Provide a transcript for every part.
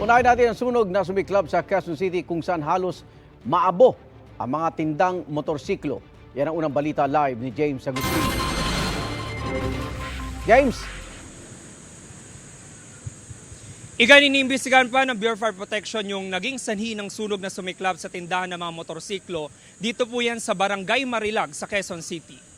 Unahin natin ang sunog na sumiklab sa Quezon City kung saan halos maabo ang mga tindang motorsiklo. Yan ang unang balita live ni James Agustin. James! Iniimbestigahan pa ng Bureau of Fire Protection yung naging sanhi ng sunog na sumiklab sa tindahan ng mga motorsiklo. Dito po yan sa Barangay Marilag sa Quezon City.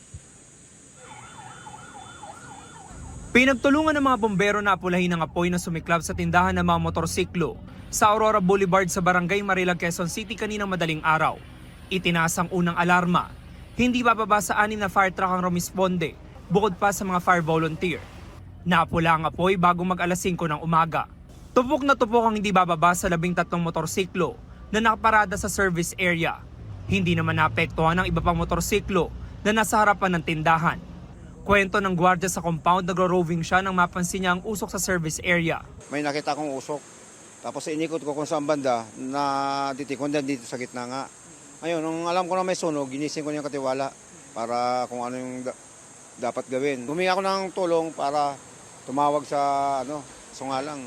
Pinagtulungan ng mga bombero na apulahin ang apoy na sumiklab sa tindahan ng mga motorsiklo sa Aurora Boulevard sa Barangay Marilag, Quezon City kaninang madaling araw. Itinaas ang unang alarma. Hindi bababa sa 6 na fire truck ang rumisponde, bukod pa sa mga fire volunteer. Naapula ang apoy bago mag-alas 5 ng umaga. Tupok na tupok ang hindi bababa sa 13 motorsiklo na nakaparada sa service area. Hindi naman naapektuhan ang iba pang motorsiklo na nasa harapan ng tindahan. Kwento ng gwardiya sa compound, nagro-roving siya nang mapansin niya ang usok sa service area. May nakita kong usok. Tapos inikot ko kung saan banda na titikon din dito sa gitna nga. Ngayon, nung alam ko na may sunog, ginising ko niya katiwala para kung ano yung dapat gawin. Humingi ako ng tulong para tumawag sa so nga lang,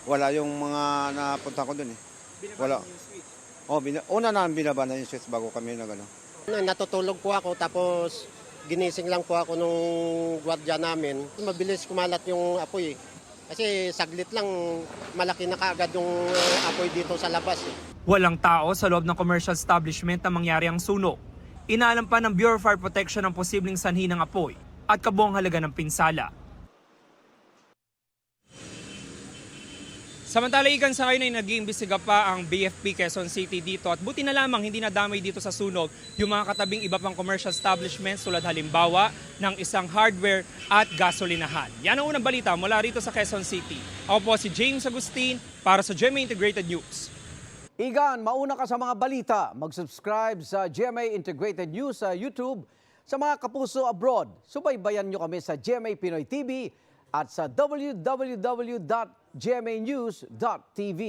wala yung mga napunta ko dun eh. Wala. Una na binaba na yung switch bago kami Natutulog po ako tapos ginising lang po ako nung gwardiya namin. Mabilis kumalat yung apoy eh. Kasi saglit lang malaki na kaagad yung apoy dito sa labas eh. Walang tao sa loob ng commercial establishment na mangyari ang sunog. Inaalam pa ng Bureau of Fire Protection ang posibleng sanhi ng apoy at kabuang halaga ng pinsala. Samantala, sa ngayon ay nag-iimbestiga pa ang BFP Quezon City dito at buti na lamang hindi nadamay dito sa sunog yung mga katabing iba pang commercial establishments tulad halimbawa ng isang hardware at gasolinahan. Yan ang unang balita mula rito sa Quezon City. Ako po si James Agustin para sa GMA Integrated News. Igan, mauna ka sa mga balita. Mag-subscribe sa GMA Integrated News sa YouTube. Sa mga kapuso abroad, subaybayan nyo kami sa GMA Pinoy TV at sa www.gmanews.tv.